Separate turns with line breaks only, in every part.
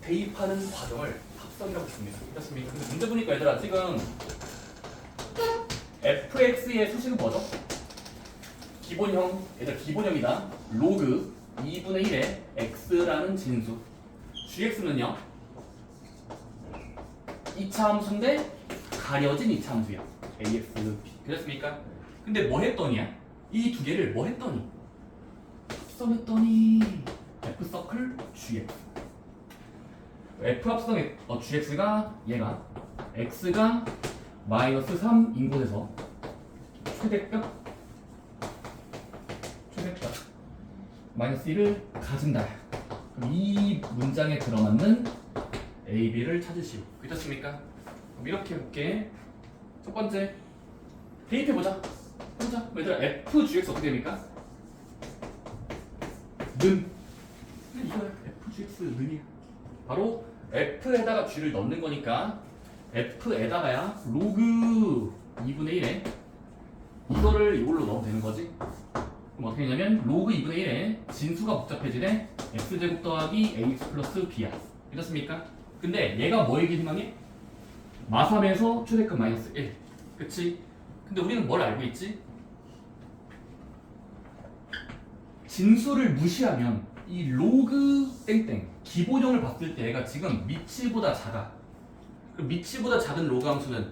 대입하는 과정을 합성이라고 했습니다. 그렇습니까? 근데 문제 보니까 얘들아 지금 fx의 수식은 뭐죠? 기본형, 얘들 기본형이다. 로그 2분의 1의 x라는 진수. gx는요 2차 함수인데 가려진 2차 함수야. ax, b. 그렇습니까? 근데 뭐 했더니야? 이 두 개를 뭐 했더니? 합성했더니 f서클 gx. f 합성 gx가 얘가 x가 마이너스 3인 곳에서 최대값 마이너스 1을 가진다. 그럼 이 문장에 들어맞는 a, b를 찾으시오. 그렇습니까? 그럼 이렇게 해볼게. 첫 번째 대입해보자. 보자. 얘들아 f gx 어떻게 됩니까? 는. 이거야. f gx 는이야. 바로 f에다가 g를 넣는 거니까 f에다가야 로그 2분의 1에 이거를 이걸로 넣으면 되는 거지. 그럼 어떻게 되냐면 로그 2분의 1에 진수가 복잡해지네. x제곱 더하기 ax 플러스 b야. 그렇습니까? 근데 얘가 뭐이긴 희망해? 마삼에서 최대값 마이너스 1. 그치? 근데 우리는 뭘 알고 있지? 진수를 무시하면 이 로그 땡땡 기본형을 봤을 때 얘가 지금 미치보다 작아. 그럼 미치보다 작은 로그 함수는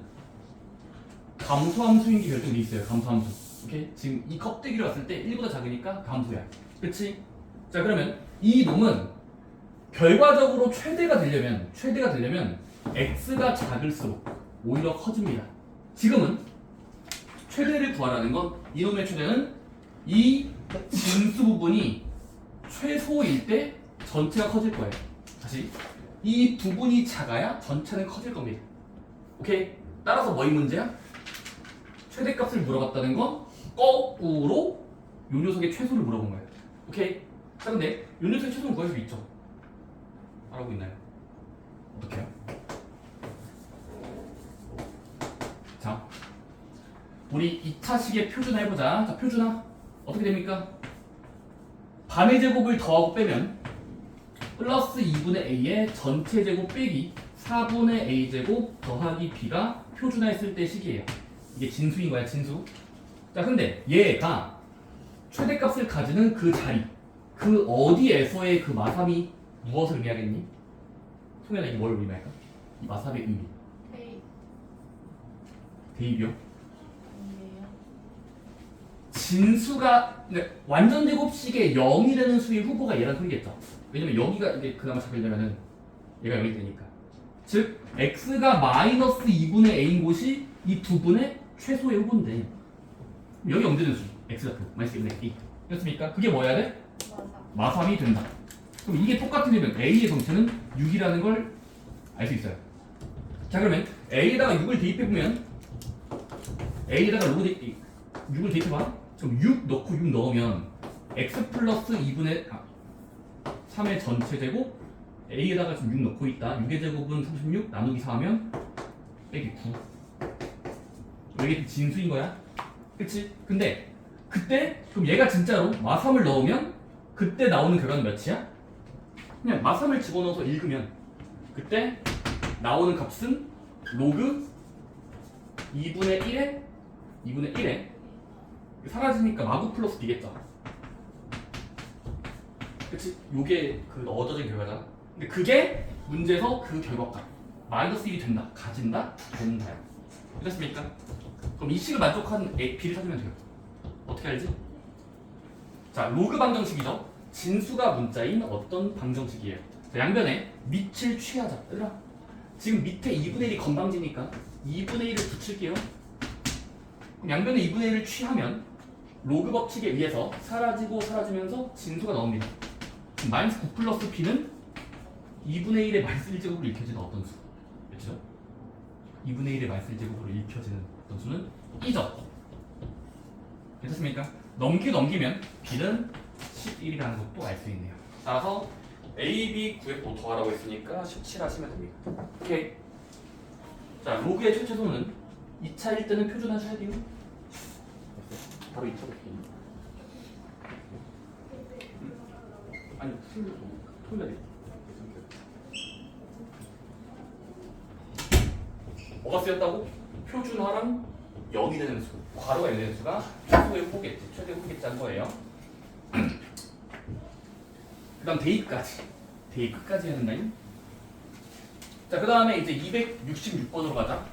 감소함수인 게 결정돼 있어요. 감소함수. 오케이? 지금 이 껍데기를 봤을 때 1보다 작으니까 감소야. 그치? 자 그러면 이 놈은 결과적으로 최대가 되려면 x가 작을수록 오히려 커집니다. 지금은 최대를 구하라는 건 이놈의 최대는 이 진수 부분이 최소일 때 전체가 커질 거예요. 다시 이 부분이 작아야 전체는 커질 겁니다. 오케이? 따라서 뭐이 문제야? 최대값을 물어봤다는 건 거꾸로 요 녀석의 최소를 물어본 거예요. 오케이? 자 근데 요 녀석의 최소는 구할 수 있죠? 알아보고 있나요? 어떻게요? 자 우리 2차식의 표준화 해보자. 자 표준화 어떻게 됩니까? 반의 제곱을 더하고 빼면 플러스 2분의 a의 전체 제곱 빼기 4분의 a 제곱 더하기 b가 표준화했을 때 식이에요. 이게 진수인 거야, 진수. 자, 근데 얘가 최대값을 가지는 그 자리, 그 어디에서의 그 마삼이 무엇을 의미하겠니? 송현아, 이게 뭘 의미할까? 이 마삼의 의미. 대입이요? 진수가 완전 제곱식의 0이 되는 수의 후보가 얘란 소리겠죠. 왜냐면 여기가 이게 그나마 잡히려면은 얘가 0이 되니까. 즉 x가 마이너스 2분의 a인 곳이 이 두 분의 최소의 후보인데 여기 언제는 수? x가 마이너스 2분의 a. 그렇습니까? 그게 뭐 해야 돼? 마삼이 된다. 그럼 이게 똑같으려면 a의 정체는 6이라는 걸 알 수 있어요. 자 그러면 a에다가 6을 대입해보면 a에다가 6을 대입해봐. 그럼 6 넣고 6 넣으면 x 플러스 2분의 3의 전체 제곱 a에다가 지금 6 넣고 있다. 6의 제곱은 36 나누기 4 하면 빼기 9. 이게 진수인 거야. 그치? 근데 그때 그럼 얘가 진짜로 마삼을 넣으면 그때 나오는 결과는 몇이야? 그냥 마삼을 집어넣어서 읽으면 그때 나오는 값은 로그 2분의 1에 사라지니까 마구 플러스 b겠죠. 그치? 요게 그 얻어진 결과잖아. 근데 그게 문제에서 그 결과값 마이너스 1이 된다, 가진다, 된다요. 그렇습니까? 그럼 이 식을 만족한 b를 찾으면 돼요. 어떻게 알지? 자, 로그 방정식이죠. 진수가 문자인 어떤 방정식이에요. 자, 양변에 밑을 취하자. 얘들아, 지금 밑에 2분의 1이 건방지니까 2분의 1을 붙일게요. 그럼 양변에 2분의 1을 취하면 로그 법칙에 의해서 사라지고 사라지면서 진수가 나옵니다. 마이너스 9 플러스 b는 2분의 1의 마이너스 1제곱으로 읽혀지는 어떤 수? 그렇죠? 2분의 1의 마이너스 1제곱으로 읽혀지는 어떤 수는 2죠. 괜찮습니까? 넘기면 b는 11이라는 것도 알 수 있네요. 따라서 a, b 구했고 더하라고 했으니까 17 하시면 됩니다. 오케이. 자, 로그의 최초소는 2차일 때는 표준화하셔야 돼요. 바로 2차 볼게요. 아니, 토요일에. 뭐가 쓰였다고? 표준화랑 0이 되는 수, 괄호가 0이 되는 수가 최소의 호겠지, 최대 호겠자는 거예요. 그 다음 대입까지. 대입까지 해야 된다잉. 자, 그 다음에 이제 266번으로 가자.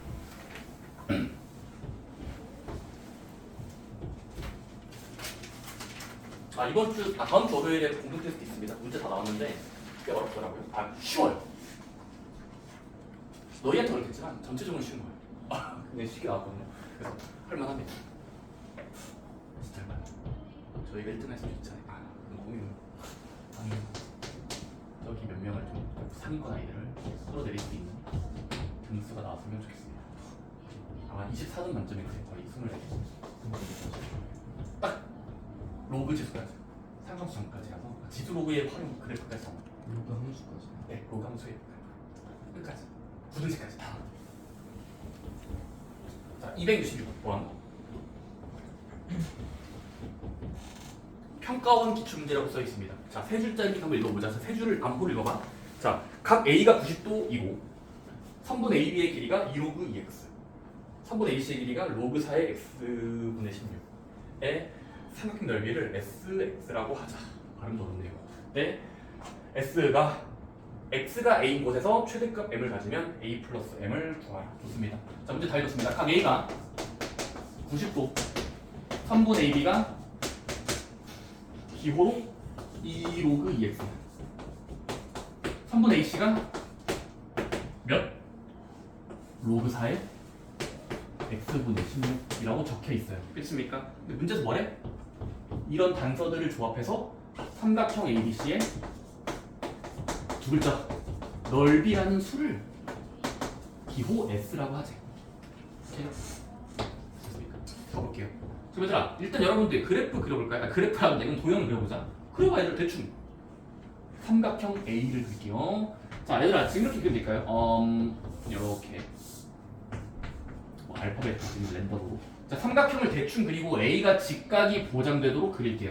다음 주 월요일에 공동 테스트 있습니다. 문제 다 나왔는데 꽤 어렵더라고요. 쉬워요. 너희한테 어렵겠지만 전체적으로 쉬운 거예요. 근데 쉽게 나왔거든요. 그래서 할만합니다. 진짜 할만. 저희가 1등 할 수도 있잖아요. 너무 저기 몇 명을 좀 상위권 아이들을 끌어내릴 수 있는 등수가 나왔으면 좋겠습니다. 아마 24등 만점에 거의 24개. 딱 로그 지수까지, 상함수 전까지라서 지수 로그의 활용 그래프까지 나옵니다.
로그 함수까지.
네, 로그 함수의 끝까지, 9등식까지 다. 자, 266번. 평가원 기출문제라고 써 있습니다. 자, 세 줄짜리 한번 읽어보자. 자, 세 줄을 안보를 읽어봐. 자, 각 A가 90도이고 3분의 AB의 길이가 2로그 2x, 3분의 AC의 길이가 로그 4의 x분의 16의 삼각형 넓이를 SX라고 하자. 발음도 어렵네요. 네, x가 A인 곳에서 최대값 m을 가지면 A 플러스 m을 구하라. 좋습니다. 자, 문제 다 읽었습니다. 각 A가 90도, 3분의 AB가 기호로 2로그 2x, 3분의 AC가 몇? 로그 4의 x분의 16이라고 적혀 있어요. 그렇습니까? 근데 문제에서 뭐래? 이런 단서들을 조합해서 삼각형 ABC의 두 글자 넓이라는 수를 기호 S라고 하지. 오케이? 됐습니까? 가볼게요. 자, 얘들아, 일단 여러분들 그래프 그려볼까요? 그래프라는 얘는 도형을 그려보자. 그려봐, 얘들 대충. 삼각형 A를 그릴게요. 자, 얘들아, 지금 이렇게 그리면 될까요? 이렇게. 알파벳 랜덤으로. 자, 삼각형을 대충 그리고 A가 직각이 보장되도록 그릴게요.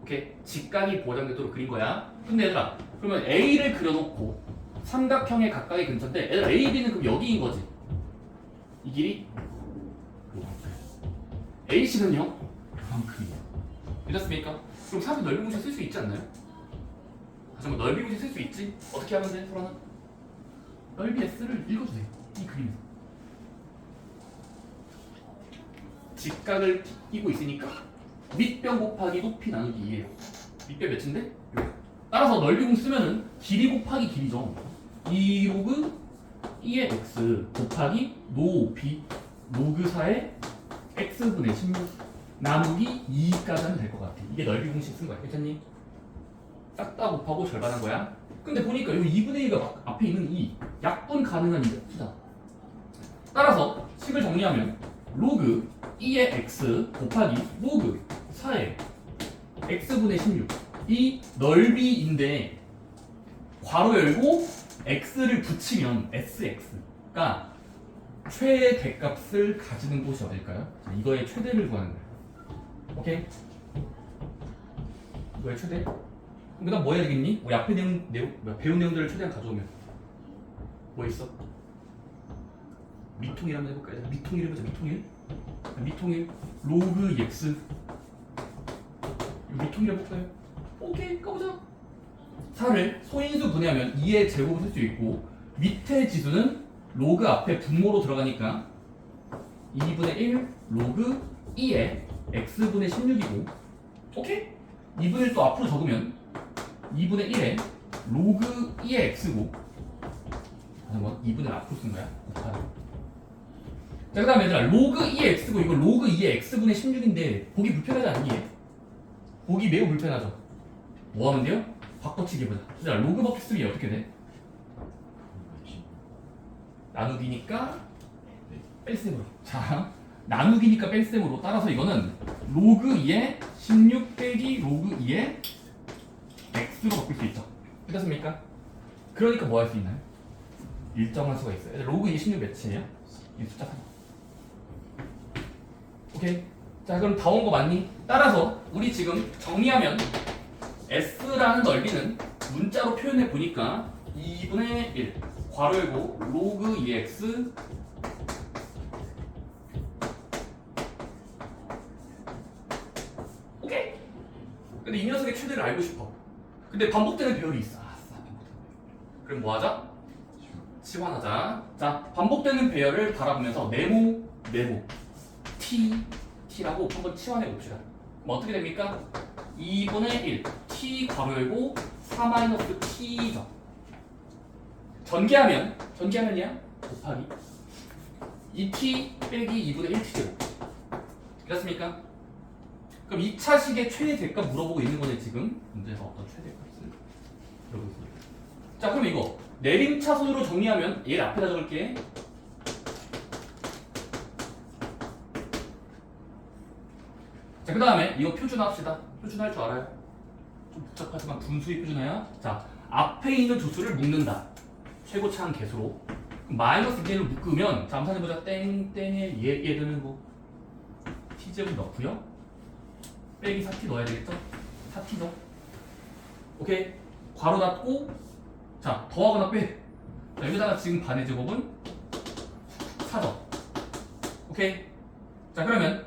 오케이? 직각이 보장되도록 그린 거야. 근데 얘들아, 그러면 A를 그려놓고 삼각형의 각각의 근처인데, 얘들아, A, B는 그럼 여기인 거지. 이 길이 요만큼. AC는요? 요만큼이에요. 괜찮습니까? 그럼 사람이 넓이 공식 쓸 수 있지 않나요? 다시 한번 넓이 공식 쓸 수 있지? 어떻게 하면 돼, 소라는? 넓이 S를 읽어주세요. 이 그림에서. 직각을 띄고 있으니까 밑변 곱하기 높이 나누기 2예요. 밑변 몇인데? 따라서 넓이 공 쓰면은 길이 곱하기 길이죠. 2로그 2의 x 곱하기 높이 로그 4의 x분의 16 나누기 2까지 하면 될 것 같아. 이게 넓이 공식 쓴 거야. 괜찮니? 싹 다 곱하고 절반한 거야. 근데 보니까 여기 2분의 1가 앞에 있는 이 약분 가능한 수다. 따라서 식을 정리하면 로그 2의 x 곱하기 로그 4의 x분의 16 이 넓이인데 괄호 열고 x를 붙이면 sx가 최대값을 가지는 곳이 어딜까요? 자, 이거의 최대를 구하는 거예요. 오케이? 이거의 최대? 그 다음 뭐 해야 되겠니? 우리 앞에 배운 내용들을 최대한 가져오면 뭐 있어? 미통일 한번 해볼까요? 미통일 해보자. 미통일 로그 x 미통일 해볼까요? 오케이, 까보자. 4를 소인수 분해하면 2의 제곱을 쓸 수 있고 밑에 지수는 로그 앞에 분모로 들어가니까 2분의 1 로그 2의 x분의 16이고 오케이? 2분의 1 또 앞으로 적으면 2분의 1의 로그 2의 x고 한번 2분의 1 앞으로 쓴 거야. 곱하기. 자, 그 다음에 얘들아 로그 2의 x고 이거 로그 2의 x분의 16인데 보기 불편하지 않니? 보기 매우 불편하죠. 뭐 하면 돼요? 바꿔치기 해보자. 얘들아 로그 바퀴 쓰기 어떻게 돼? 나누기니까 뺄셈으로. 자, 나누기니까 뺄셈으로. 따라서 이거는 로그 2의 16 빼기 로그 2의 x로 바꿀 수 있죠. 괜찮습니까? 그러니까 뭐 할 수 있나요? 일정한 수가 있어요. 얘들아, 로그 2의 16 몇이에요? 이 숫자 3. 오케이. 자, 그럼 다 온 거 맞니? 따라서 우리 지금 정리하면 S라는 넓이는 문자로 표현해 보니까 2분의 1 괄호 열고 로그 2x 오케이? 근데 이 녀석의 최대를 알고 싶어. 근데 반복되는 배열이 있어. 그럼 뭐 하자? 치환하자. 자, 반복되는 배열을 바라보면서 네모 t라고 한번 치환해 봅시다. 그럼 어떻게 됩니까? 2분의 1 t 괄호 열고 4-t죠. 전개하면이야 곱하기 2t 빼기 2분의 1t 제곱. 그렇습니까? 그럼 2차식의 최대값 물어보고 있는 거네 지금. 문제에서 어떤 최대값을 물어보고 있습니다. 자, 그럼 이거 내림차순으로 정리하면 얘를 앞에다 적을게. 자, 그 다음에 이거 표준화합시다. 표준화할 줄 알아요? 좀 복잡하지만 분수의 표준화야. 자, 앞에 있는 두 수를 묶는다. 최고차항 개수로. 마이너스 2를 묶으면 자, 한번 해보자. 땡땡에 얘들은 뭐 t제곱 넣고요. 빼기 4t 넣어야 되겠죠? 4t죠. 오케이. 괄호 닫고 자, 더하거나 빼. 자, 여기다가 지금 반의 제곱은 4죠. 오케이. 자, 그러면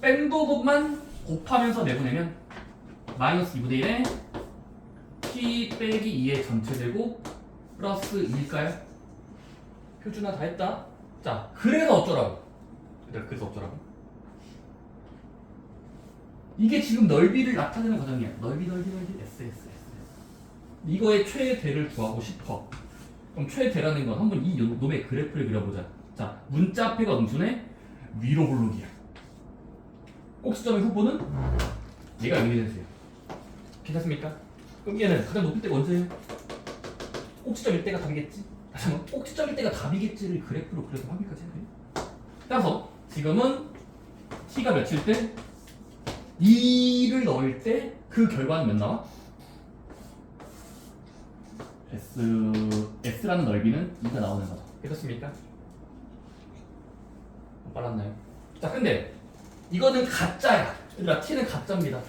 뺀 부분만 곱하면서 내보내면 마이너스 2분의 1에 t 빼기 2의 전체 제곱 플러스 2일까요? 표준화 다 했다. 자, 그래서 어쩌라고? 그래서 어쩌라고? 이게 지금 넓이를 나타내는 과정이야. 넓이 S. 이거의 최대를 구하고 싶어. 그럼 최대라는 건 한번 이 놈의 그래프를 그려보자. 자, 문자 앞에가 음수네, 위로 볼록이야. 꼭지점의 후보는 얘가 여기den스예요. 괜찮습니까? 그럼 얘는 가장 높을 때가 언제예요? 꼭지점일 때가 답이겠지? 다시 한번 꼭지점일 때가 답이겠지를 그래프로 그려서 확인까지 해야 돼. 따라서 지금은 t가 몇일 때 2를 넣을 때 그 결과는 몇 나와? S라는 넓이는 2가 나오는 거죠. 되셨습니까? 빨랐나요? 자, 근데 이거는 가짜야. 얘들아, t는 가짜입니다.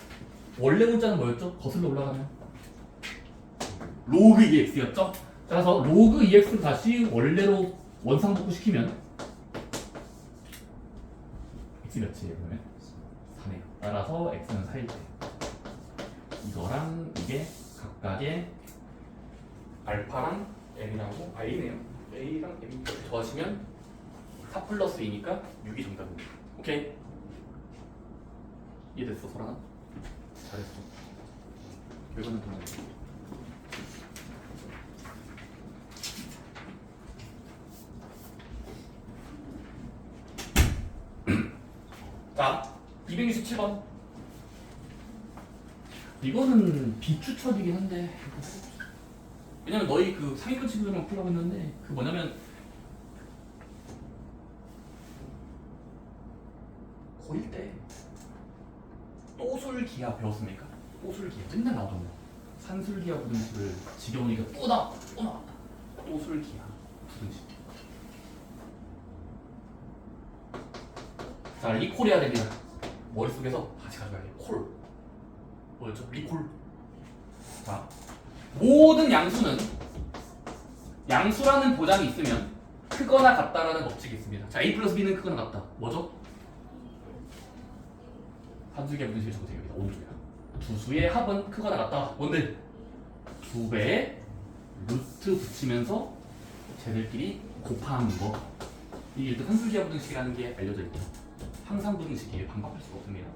원래 문자는 뭐였죠? 거슬러 올라가면 로그 ex였죠? 따라서 로그 ex를 다시 원래로 원상복구 시키면 x 몇이에요? 그러면 3이에요. 따라서 x는 4일 때 이거랑 이게 각각의 알파랑 m이라고 a네요. a랑 m 더하시면 4 플러스 2니까 6이 정답입니다. 오케이? 이해됐어, 소라나? 잘했어. 결과는 동일해. 자, 267번. 이거는 비추천이긴 한데 왜냐면 너희 그 상위권 친구들만 풀라고 했는데 그 뭐냐면 고1 때 또술기하 배웠습니까? 또술기하 맨날 나오던데 산술기하 부등식을 지겨우니까 또 나왔다. 또술기하 부등식. 자, 리콜해야 됩니다. 머릿속에서 같이 가져가야 돼요. 콜. 뭐였죠? 리콜. 자, 모든 양수는 양수라는 보장이 있으면 크거나 같다라는 법칙이 있습니다. 자, A 플러스 B는 크거나 같다. 뭐죠? 산술기하 부등식을 적으세요. 여기다 오른쪽에다. 두 수의 합은 크거나 같다. 뭔데? 2배의 루트 붙이면서 쟤들끼리 곱하는 거. 이게 일단 산술기하 부등식이라는 게 알려져 있죠. 항상 부등식이에요. 반박할 수가 없습니다.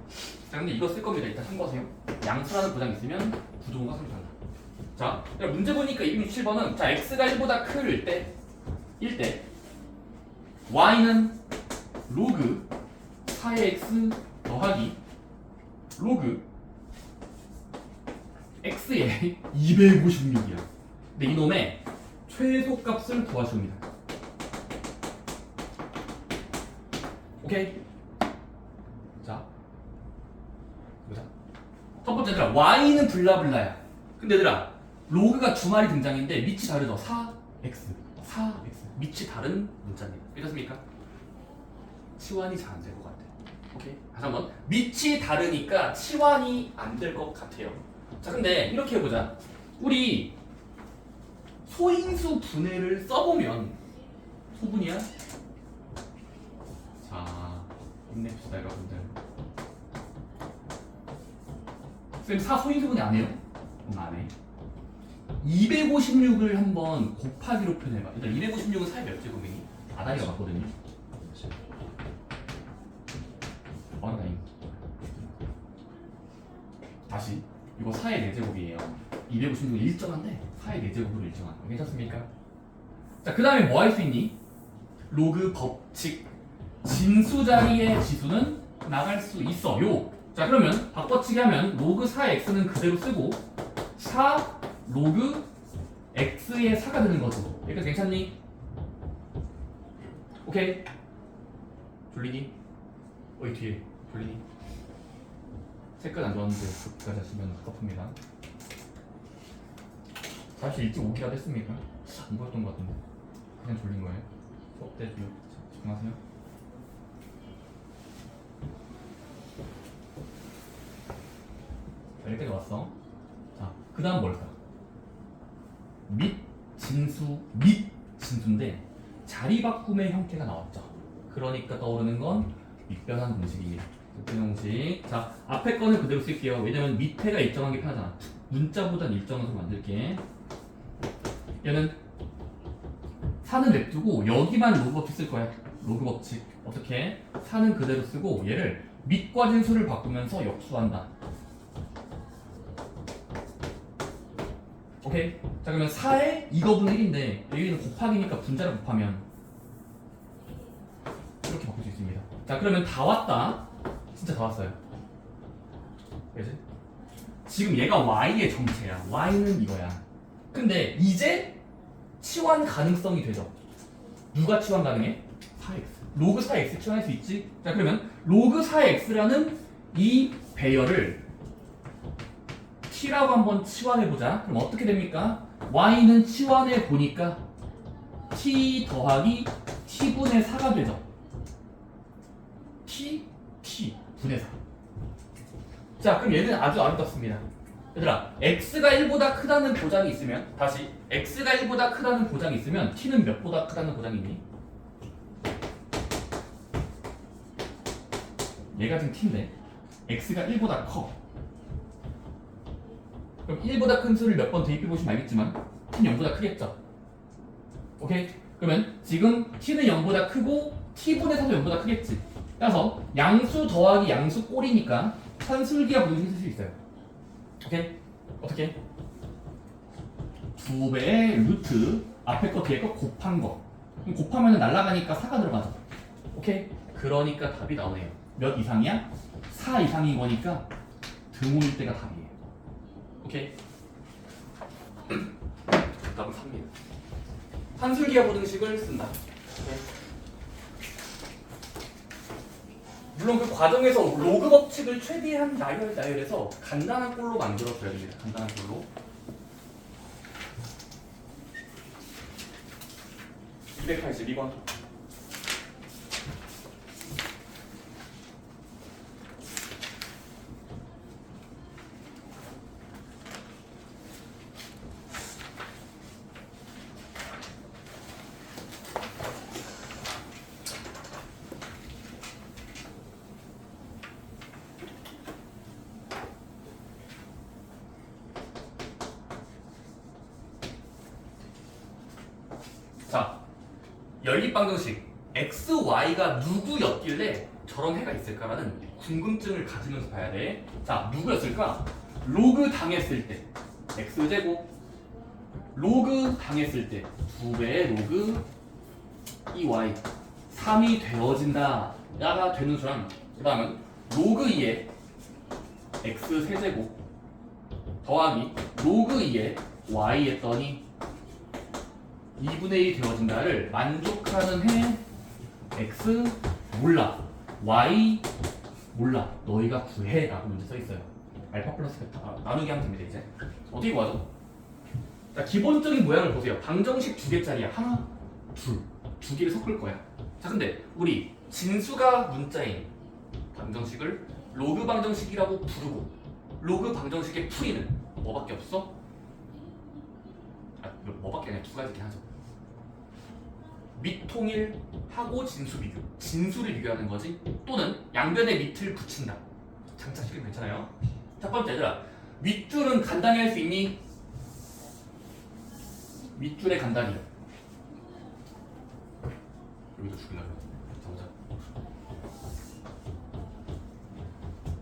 자, 근데 이거 쓸 겁니다. 일단 참고하세요. 양수라는 보장이 있으면 부동과 상관없다. 자, 문제 보니까 267번은 자, x가 1보다 클 때, y는 로그 4의 x 더하기 로그 x의 256이야. 근데 이놈의 최소값을 구하십니다. 오케이? 자, 보자. 첫 번째 얘들아, y는 블라블라야. 근데 얘들아, 로그가 두 마리 등장인데 밑이 다르죠? 4x 밑이 다른 문자입니다. 믿었습니까? 치환이 잘 안 될 것 같아. 오케이? 다시 한번. 밑이 다르니까 치환이 안 될 것 같아요. 자, 근데 이렇게 해보자. 우리 소인수 분해를 써보면 소분이야? 자, 힘냅시다 여러분들. 쌤, 사 소인수분해 안 해요? 안 해. 256을 한번 곱하기로 표현해봐. 일단 256은 사의 몇 제곱이니? 아다리가 맞거든요. 다행. 다시 이거 4의 4제곱이에요. 256은 일정한데 4의 4제곱으로 일정한 거 괜찮습니까? 자, 그 다음에 뭐 할 수 있니? 로그 법칙. 진수 자리의 지수는 나갈 수 있어요. 자, 그러면 바꿔치기 하면 로그 4x는 그대로 쓰고 4 로그 x의 4가 되는 거죠. 여기까지 괜찮니? 오케이. 졸리니? 어이 뒤에 졸리니? 색깔 안 좋았는데 그까지 하시면 섭합니다. 사실 일찍 오기라도 했습니까? 안 보였던 것 같은데 그냥 졸린 거예요. 수업 때 집중하세요. 자, 여기까지 왔어. 자, 그 다음 뭘까? 및 진수인데 자리 바꿈의 형태가 나왔죠. 그러니까 떠오르는 건 밑변환 공식입니다. 밑변환 공식. 자, 앞에 거는 그대로 쓸게요. 왜냐면 밑에가 일정한 게 편하잖아. 문자보단 일정한 걸 만들게. 얘는 4는 냅두고 여기만 로그 법칙 쓸 거야. 로그 법칙. 어떻게? 4는 그대로 쓰고 얘를 밑과 진수를 바꾸면서 역수한다. 오케이. 자, 그러면 4에 2거분의 1인데 여기는 곱하기니까 분자를 곱하면 이렇게 바꿀 수 있습니다. 자, 그러면 다 왔다. 진짜 다 왔어요. 그치? 지금 얘가 y의 정체야. y는 이거야. 근데 이제 치환 가능성이 되죠. 누가 치환 가능해? 4x. 로그 4x 치환할 수 있지? 자, 그러면 로그 4x라는 이 배열을 t라고 한번 치환해보자. 그럼 어떻게 됩니까? y는 치환해보니까 t 더하기 t분의 4가 되죠. t 분의 4. 자, 그럼 얘는 아주 아름답습니다. 얘들아, x가 1보다 크다는 보장이 있으면 다시 x가 1보다 크다는 보장이 있으면 t는 몇보다 크다는 보장이 있니? 얘가 지금 t인데 x가 1보다 커. 그럼 1보다 큰 수를 몇 번 대입해보시면 알겠지만 t는 0보다 크겠죠? 오케이? 그러면 지금 t는 0보다 크고 t분의 4도 0보다 크겠지? 따라서 양수 더하기 양수 꼴이니까 산술기하 부등식 쓸 수 있어요. 오케이? 어떻게? 2배의 루트 앞에 거 뒤에 거 곱한 거. 그럼 곱하면 날아가니까 4가 들어가죠. 오케이? 그러니까 답이 나오네요. 몇 이상이야? 4 이상인 거니까 등호일 때가 답이에요. 오케이? 답은 3입니다. 산술기하 부등식을 쓴다. 오케이? 물론 그 과정에서 로그 법칙을 최대한 나열해서 간단한 꼴로 만들어줘야 됩니다. 간단한 꼴로. 282번. 자, 연립방정식 x, y가 누구였길래 저런 해가 있을까라는 궁금증을 가지면서 봐야 돼. 자, 누구였을까? 로그 당했을 때 x제곱, 로그 당했을 때 2배의 로그 2y 3이 되어진다 야가 되는 수랑, 그 다음은 로그 2의 x 세제곱 더하기 로그 2의 y 했더니 2분의 1이 되어진다를 만족하는 해 x 몰라 y 몰라 너희가 구해 라고 문제 써있어요. 알파 플러스 베타 나누기 하면 됩니다. 이제 어떻게 구하죠? 자, 기본적인 모양을 보세요. 방정식 2개짜리야. 하나, 두 개를 섞을 거야. 자, 근데 우리 진수가 문자인 방정식을 로그 방정식이라고 부르고 로그 방정식의 풀이는 뭐밖에 없어? 뭐밖에 아니라 두 가지긴 하죠. 밑통일하고 진수 비교. 진수를 비교하는 거지. 또는 양변에 밑을 붙인다. 장착시키면 괜찮아요. 첫 번째 얘들아. 밑줄은 간단히 할 수 있니? 밑줄에 간단히. 여기도 죽이려고. 자보자.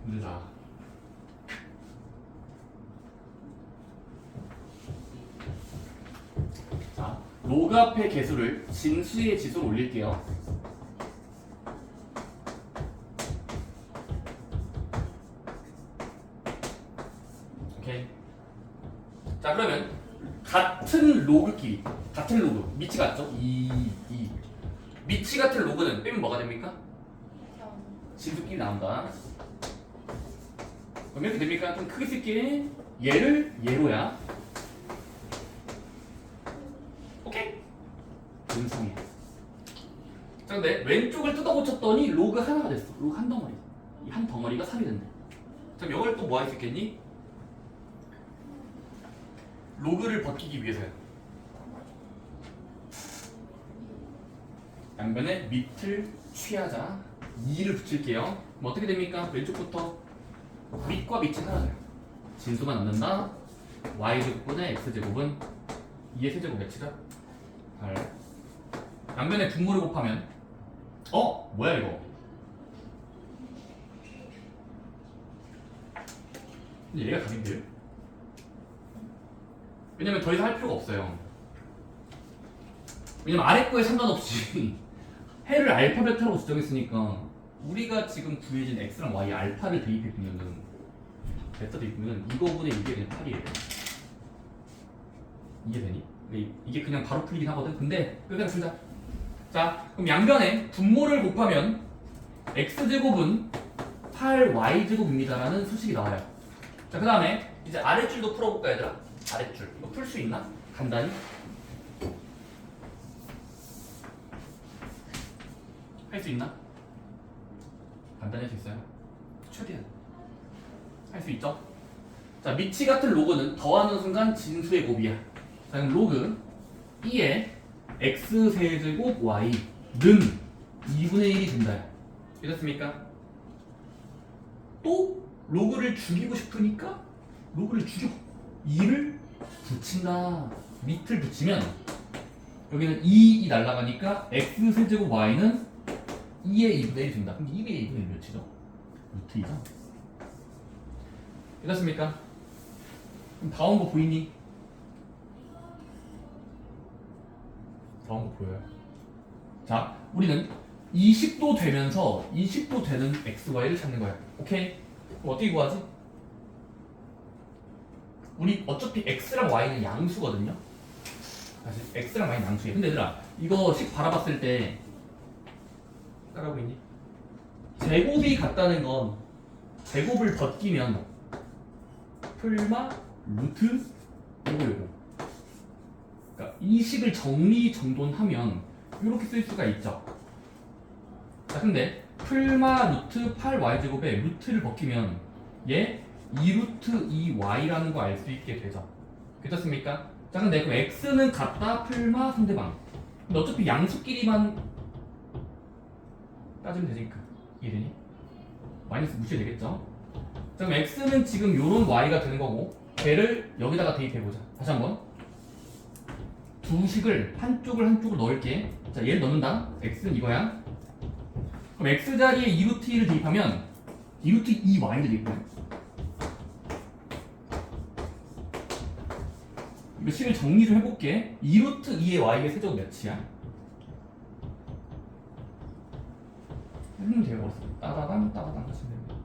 힘들다. 자, 로그 앞의 개수를 진수의 지수로 올릴게요. 오케이. 자, 그러면 같은 로그끼리, 같은 로그, 밑이 같죠? 밑이 같은 로그는 빼면 뭐가 됩니까? 진수끼리 나온다. 그럼 이렇게 됩니까? 좀 크게 쓸게. 얘를 얘로야. 오케이? 음성이야. 자, 근데 왼쪽을 뜯어 고쳤더니 로그 하나가 됐어. 로그 한 덩어리. 이 한 덩어리가 3이 된대. 그럼 이걸 또 뭐 할 수 있겠니? 로그를 벗기기 위해서요. 양변에 밑을 취하자. 2를 붙일게요. 그럼 어떻게 됩니까? 왼쪽부터 밑과 밑이 사라져요. 진수만 남는다. y제곱분의 x제곱은 2의 세제곱 몇이다? 8. 양변에 분모를 곱하면 뭐야 이거? 근데 얘가 답인데요? 왜냐면 더 이상 할 필요가 없어요. 왜냐면 아래 거에 상관없이 해를 알파 베타로 지정했으니까 우리가 지금 구해진 x랑 y 알파를 대입해보면은 베타 대입하면 이거분의 이게 그냥 8이에요. 이게 되니? 이게 그냥 바로 풀리긴 하거든. 근데 그냥 풀자. 자, 그럼 양변에 분모를 곱하면 x제곱은 8y제곱입니다라는 수식이 나와요. 자, 그 다음에 이제 아랫줄도 풀어볼까 얘들아? 아랫줄 이거 풀 수 있나? 간단히? 할 수 있나? 간단히 할 수 있어요? 최대한 할 수 있죠? 자, 밑이 같은 로그는 더하는 순간 진수의 곱이야. 자, 그럼 로그 2의 x세제곱 y는 2분의 1이 된다. 이렇습니까? 또 로그를 죽이고 싶으니까 로그를 죽여 2를 붙인다. 밑을 붙이면 여기는 2이 날아가니까 x세제곱 y는 2의 2분의 1이 된다. 그럼 2의 2분의 1 몇이죠? 루트 2죠? 이렇습니까? 그럼 다음 거 보이니? 다음 거 보여요? 자, 우리는 20도 되면서 20도 되는 xy를 찾는 거야. 오케이? 그럼 어떻게 구하지? 우리 어차피 x랑 y는 양수거든요? 사실 x랑 y는 양수예요. 근데 얘들아, 이거 식 바라봤을 때 따라하고 있니? 제곱이 같다는 건 제곱을 벗기면 풀마 루트 요거 그러니까 이 식을 정리정돈하면 이렇게 쓸 수가 있죠. 자, 근데 풀마 루트 8y제곱에 루트를 벗기면 얘 2루트 2y라는 거 알 수 있게 되죠. 괜찮습니까? 자, 근데 그럼 x는 같다 풀마 상대방. 근데 어차피 양수끼리만 따지면 되니까 이해되니? 마이너스 무시해 되겠죠? 자, 그럼 x는 지금 요런 y가 되는 거고 걔를 여기다가 대입해보자. 다시 한번 두 식을 한쪽을 넣을게. 자, 얘를 넣는다. x는 이거야. 그럼 x 자리에 2루트 2를 대입하면 2루트 2y를 대입해. 이거 식을 정리 좀 해볼게. 2루트 2의 y의 세제곱 몇이야? 해보면 되어버렸어. 따다당 하시면 됩니다.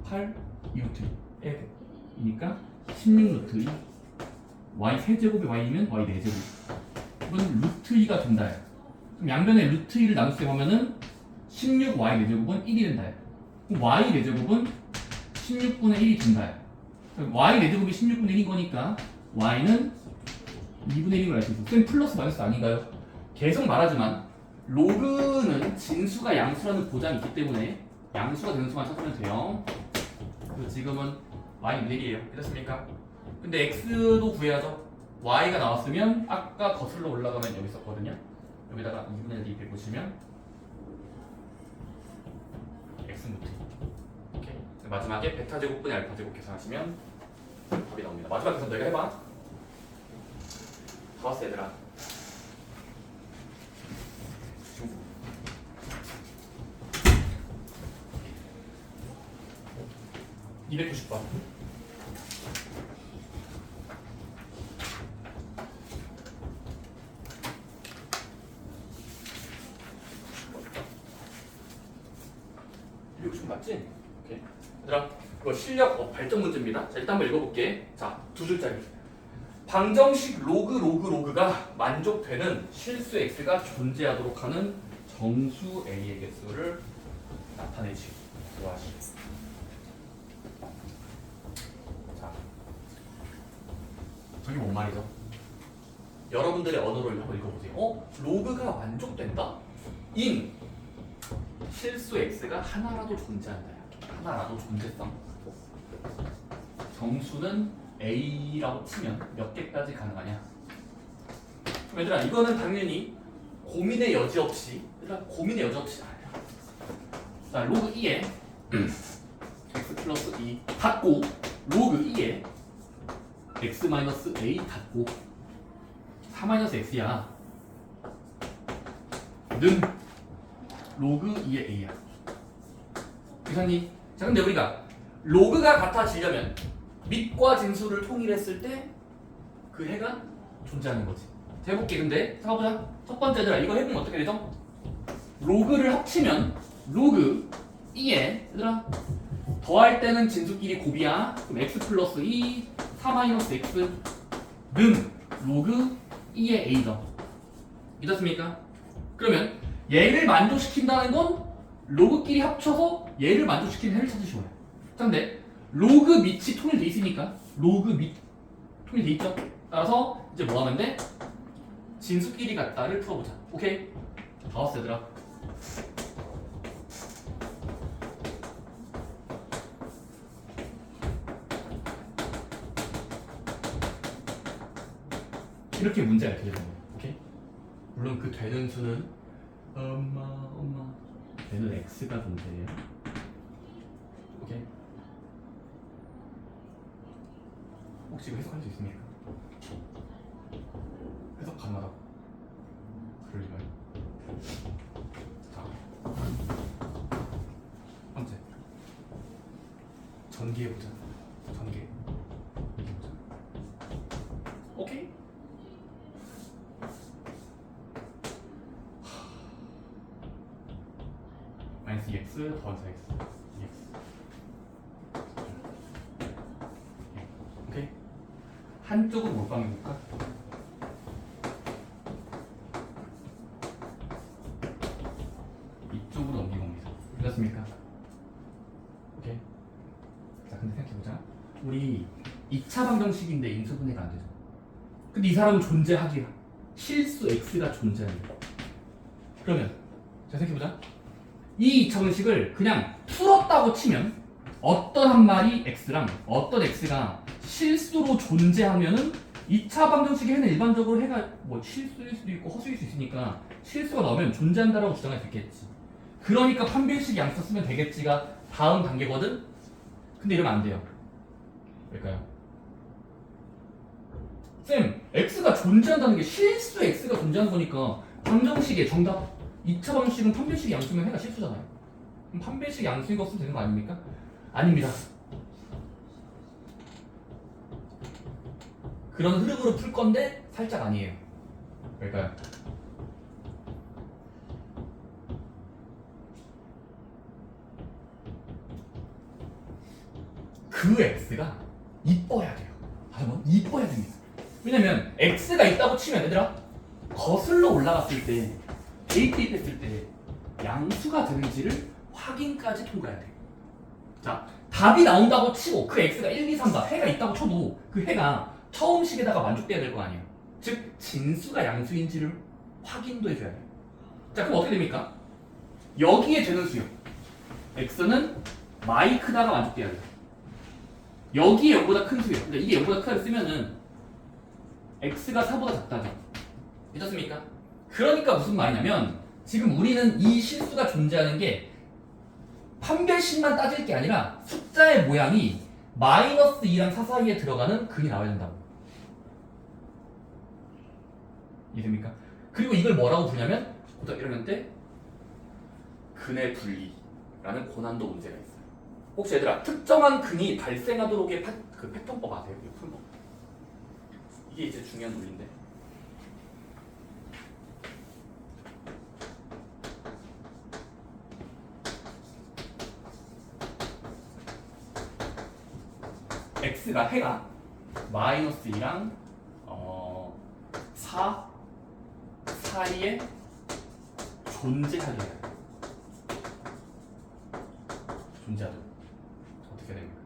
8 2루트 2 이니까 16루트 2 y 세제곱이 y면 y 4제곱 이건 루트 2가 된다. 그럼 양변에 루트 2를 나눌 때 보면은 16 y 4제곱은 1이 된다. 그럼 y 4제곱은 16분의 1이 된다. y 4제곱이 16분의 1인 거니까 y는 2분의 1인 걸 알 수 있어. 쌤 플러스 마이너스 아닌가요? 계속 말하지만 로그는 진수가 양수라는 보장이 있기 때문에 양수가 되는 수만 찾으면 돼요. 그리고 지금은 y 1이에요. 그렇습니까? 근데 x도 구해야죠. y가 나왔으면 아까 거슬러 올라가면 여기 있었거든요. 여기다가 2분의 1 대입해보시면 x루트 2. 오케이. 마지막에 베타 제곱분의 알파 제곱 계산하시면 답이 나옵니다. 마지막 계산 너희가 해봐. 다 왔어 얘들아. 290번. 맞지? 오케이. 얘들아, 이거 실력 발전 문제입니다. 자, 일단 한번 읽어볼게. 자, 두 줄짜리. 방정식 로그가 만족되는 실수 x가 존재하도록 하는 정수 a의 개수를 나타내지. 좋아하시. 자, 저게 뭔 말이죠? 여러분들의 언어로 한번 읽어보세요. 로그가 만족된다? 인 실수 x가 하나라도 존재한다. 하나라도 존재성. 정수는 a라고 치면 몇 개까지 가능하냐? 그럼 얘들아 이거는 당연히 고민의 여지 없이 아니야. 자 로그 2에 x 플러스 2 닫고 로그 2에 x 마이너스 a 닫고 4 마이너스 x야. 는 로그 2의 a야. 이상님. 자 근데 우리가 로그가 같아지려면 밑과 진수를 통일했을 때 그 해가 존재하는 거지. 자 해볼게. 근데 잠깐보자. 첫 번째들아 이거 해보면 어떻게 되죠? 로그를 합치면 로그 2에 얘들아 더할 때는 진수끼리 곱이야. 그럼 x 플러스 2 4 마이너스 x 는 로그 2의 a죠. 믿었습니까? 그러면 얘를 만족시킨다는 건 로그끼리 합쳐서 얘를 만족시키는 해를 찾으시오요. 자 근데 로그 밑이 통일돼 있으니까 로그 밑 통일돼 있죠. 따라서 이제 뭐 하면 돼? 진수끼리 같다를 풀어보자. 오케이? 다 왔어 얘들아. 이렇게 문제가 되는 거예요. 오케이? 물론 그 되는 수는 엄마 되는 x가 존재해요. 오케이? 혹시 이거 해석할 수 있습니까? 해석 가능하다고? 그럴까요? 자, 번째 전개해보자. 전개. 오케이? 마이너스 2x 더한 4x 2x. 오케이? 한쪽은 몰빵해볼까? 이쪽으로 넘기봅니다. 됐습니까? 오케이? 자 근데 생각해보자. 우리 2차 방정식인데 인수분해가 안 되죠. 근데 이 사람은 존재하기야. 실수 x가 존재합니다. 그러면 자 생각해보자. 이 2차 방정식을 그냥 풀었다고 치면 어떤 한 마리 x랑 어떤 x가 실수로 존재하면은 2차 방정식의 해는 일반적으로 해가 뭐 실수일 수도 있고 허수일 수 있으니까 실수가 나오면 존재한다라고 주장할 수 있겠지. 그러니까 판별식 양수 쓰면 되겠지가 다음 단계거든. 근데 이러면 안 돼요. 왜일까요? 쌤, x가 존재한다는 게 실수 x가 존재하는 거니까 방정식의 정답 2차 방정식은 판별식 양수면 해가 실수잖아요. 그럼 판별식 양수인 거 쓰면 되는 거 아닙니까? 아닙니다. 그런 흐름으로 풀 건데 살짝 아니에요. 왜일까요? 그 x가 이뻐야 돼요. 다시 한번 이뻐야 됩니다. 왜냐면 x가 있다고 치면 얘들아 거슬러 올라갔을 때 대입했을 때 양수가 되는지를 확인까지 통과해야 돼. 자 답이 나온다고 치고 그 x가 1, 2, 3다 해가 있다고 쳐도 그 해가 처음 식에다가 만족돼야 될 거 아니에요. 즉 진수가 양수인지를 확인도 해줘야 돼요. 자 그럼 어떻게 됩니까? 여기에 되는 수요. x는 많이 크다가 만족돼야 돼요. 여기에 0보다 큰 수요. 근데 이게 0보다 크다를 쓰면은 x가 4보다 작다죠. 믿었습니까? 그러니까 무슨 말이냐면 지금 우리는 이 실수가 존재하는 게 판별식만 따질 게 아니라 숫자의 모양이 마이너스 2랑 4 사이에 들어가는 근이 나와야 된다고. 이해됩니까? 그리고 이걸 뭐라고 부르냐면 고등학교 1학년 때 근의 분리라는 고난도 문제가 있어요. 혹시 얘들아 특정한 근이 발생하도록의 그 패턴법 아세요? 이 풀법. 이게 이제 중요한 논리인데. x가 해가 마이너스 2랑 4 사이에 존재하게 해요. 존재하도록 어떻게 됩니까?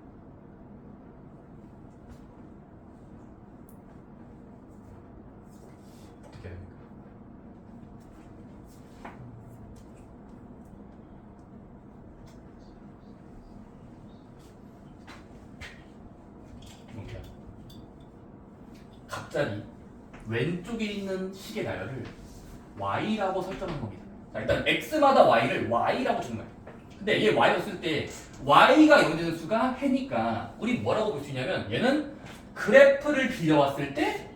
어떻게 됩니까? 이렇게 갑자기 왼쪽에 있는 식의 나열을 y라고 설정한 겁니다. 자, 일단 x마다 y를 y라고 주는 거예요. 근데 얘 y를 쓸 때 y가 영되는 수가 해니까 우리 뭐라고 볼 수 있냐면 얘는 그래프를 빌려왔을 때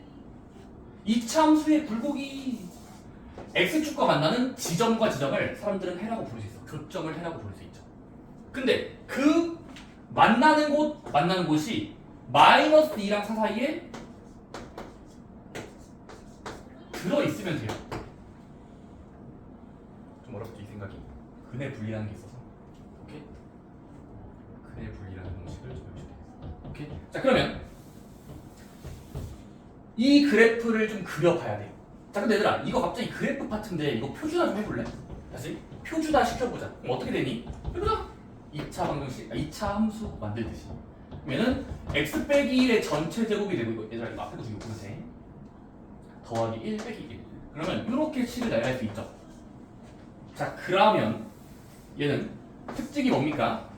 이차 함수의 굴곡이 x축과 만나는 지점과 지점을 사람들은 해라고 부를 수 있어. 교점을 해라고 부를 수 있죠. 근데 그 만나는 곳이 마이너스 2랑 4 사이에 들어있으면 돼요. 좀 어렵지 이 생각이. 근의 분리라는 게 있어서. 오케이? 근의 분리라는 공식을 좀 외우셔야 되겠습니다. 오케이? 자 그러면 이 그래프를 좀 그려봐야 돼요. 자 근데 얘들아 이거 갑자기 그래프 파트인데 이거 표준화 좀 해볼래? 다시 표준화 시켜보자. 그럼 어떻게 되니? 해보자. 2차 방정식, 2차 함수 만들듯이. 그러면은 x 빼기 1의 전체 제곱이 되고 이거 얘들아 이거 앞에 거 중에 보세요. 더하기 1 빼기 1. 그러면 이렇게 식을 나열할 수 있죠. 자 그러면 얘는 특징이 뭡니까?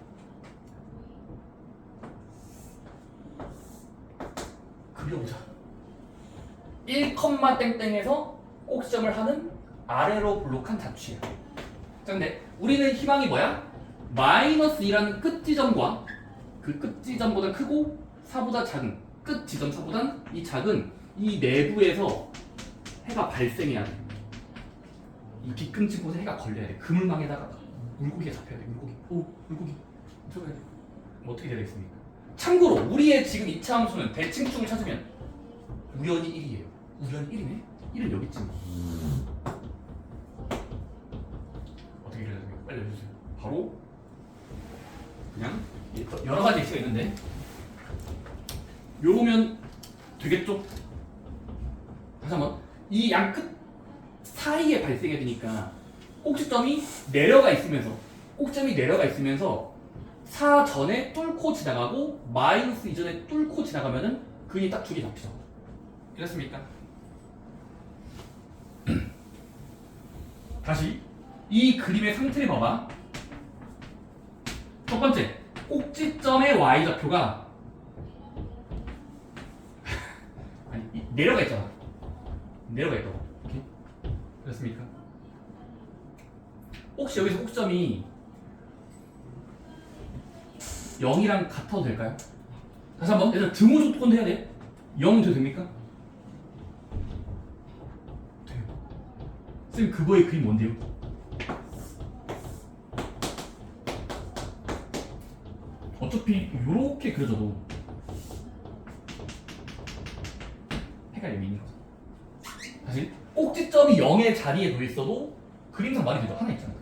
그려보자. 1, 땡땡에서 꼭지점을 하는 아래로 블록한 자취야. 자 근데 우리는 희망이 뭐야? 마이너스 2라는 끝지점과 그 끝지점보다 크고 4보다 작은 끝지점 4보다 이 작은 이 내부에서 해가 발생해야 돼. 이 비끈진 곳에 해가 걸려야 돼. 그물망에다가 물고기가 잡혀야 돼. 물고기 들어가야 돼. 뭐 어떻게 되겠습니까? 참고로 우리의 지금 2차 함수는 대칭축을 찾으면 우연히 1이에요. 우연히 1이네? 1은 여기 있지. 어떻게 그려야 됩니까? 빨리 해주세요. 바로 그냥 여러 가지 X가 있는데 요러면 되겠죠? 다시 한번 이 양 끝 사이에 발생해야 되니까 꼭지점이 내려가 있으면서 4 전에 뚫고 지나가고 마이너스 이전에 뚫고 지나가면은 근이 딱 두 개 잡히죠. 이렇습니까? 다시 이 그림의 상태를 봐봐. 첫 번째 꼭지점의 y좌표가 아니 내려가 있잖아. 내려가 있다고. 오케이? 그렇습니까? 혹시 여기서 꼭지점이 0이랑 같아도 될까요? 다시 한번 얘들아 등호 조건도 해야 돼. 0 돼도 됩니까? 돼요. 쌤 그거의 그림 뭔데요? 어차피 이렇게 그려져도 해가 여기 있는 거죠. 다시 꼭지점이 0의 자리에 놓여 있어도 그림상 말이 되죠. 하나 있잖아요.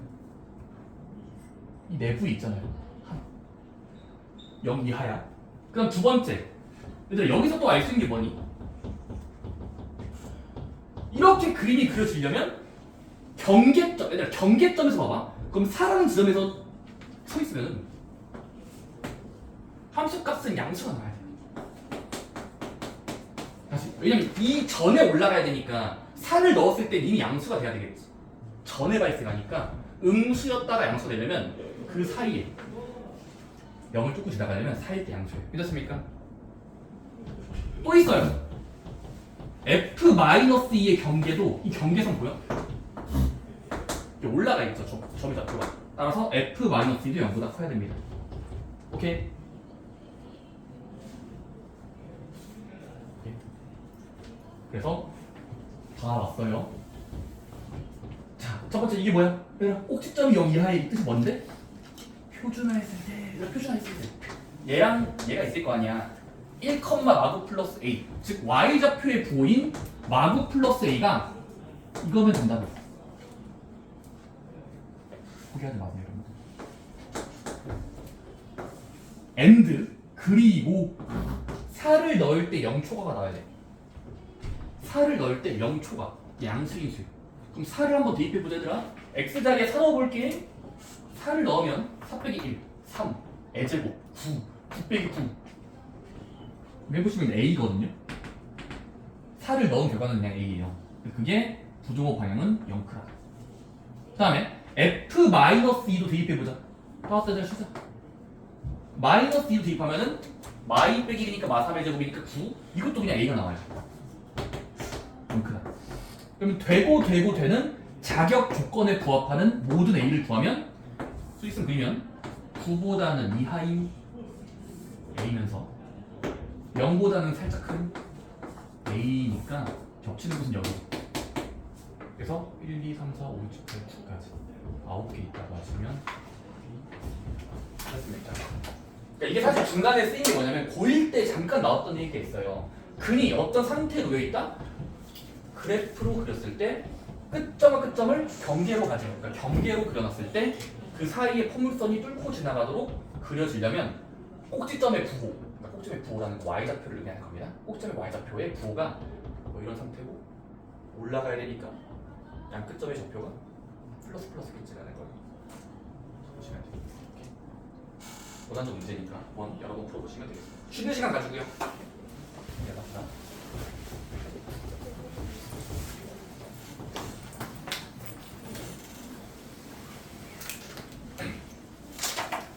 이 내부에 있잖아요. 하나. 0 이하야. 그럼 두 번째. 얘들아 여기서 또 알 수 있는 게 뭐니? 이렇게 그림이 그려지려면 경계점, 얘들아 경계점에서 봐봐. 그럼 4라는 지점에서 서 있으면 함수값은 양수가 나와야 돼. 다시 왜냐면 이 전에 올라가야 되니까 4를 넣었을 때 이미 양수가 돼야 되겠지. 전에 발생하니까 음수였다가 양수가 되려면 그 사이에 0을 뚫고 지나가려면 4일 때 양수예요. 믿었습니까? 또 있어요. F-2의 경계도 이 경계선 보여? 이렇게 올라가 있죠. 점의 좌표가. 따라서 f-2도 0보다 커야 됩니다. 오케이? 그래서 다 왔어요. 자, 첫 번째 이게 뭐야? 얘들아, 꼭지점이 0 이하의 뜻이 뭔데? 표준화했을 때, 표준화했을 때 얘랑 얘가 있을 거 아니야. 1, 마구 플러스 a, 즉 y좌표의 부호인 마구 플러스 a가 이거면 된다고. 포기하지 마세요, 여러분들. and 그리고 4를 넣을 때 0초가가 나와야 돼. 4를 넣을 때 0초가 양수인 수. 그럼 4를 한번 대입해보자 얘들아. x자리에 4 넣어볼게. 4를 넣으면 4 빼기 1, 3, a제곱, 9, 9 빼기 9. 해보시면 a거든요. 4를 넣은 결과는 그냥 a예요. 그게 부등호 방향은 0크라. 그 다음에 f-2도 대입해보자. 파워세자 시작. -2도 대입하면은 마이 빼기 1이니까 마3의 제곱이니까 9. 이것도 그냥 a가 나와요. 0크라. 그러면 되는 자격 조건에 부합하는 모든 a를 구하면 수직선 그리면 9보다는 이하인 a면서 0보다는 살짝 큰 a니까 겹치는 곳은 여기. 그래서 1, 2, 3, 4, 5, 6, 7, 8, 9까지 9개 있다고 하시면 됐습니다. 그러니까 이게 사실 중간에 쓰인 게 뭐냐면 고1 때 잠깐 나왔던 얘기가 있어요. 근이 어떤 상태에 놓여 있다? 그래프로 그렸을 때 끝점과 끝점을 경계로 가져요. 그러니까 경계로 그려놨을 때 그 사이에 포물선이 뚫고 지나가도록 그려지려면 꼭지점의 부호, 그러니까 꼭지점의 부호라는 거 y좌표를 의미하는 겁니다. 꼭지점의 y좌표의 부호가 뭐 이런 상태고 올라가야 되니까 양 끝점의 좌표가 플러스 끝이라는 걸 보시면 돼요. 고단적 문제니까 한번 여러 번 풀어보시면 되겠습니다. 쉬는 시간 가지고요. 네, 맞다.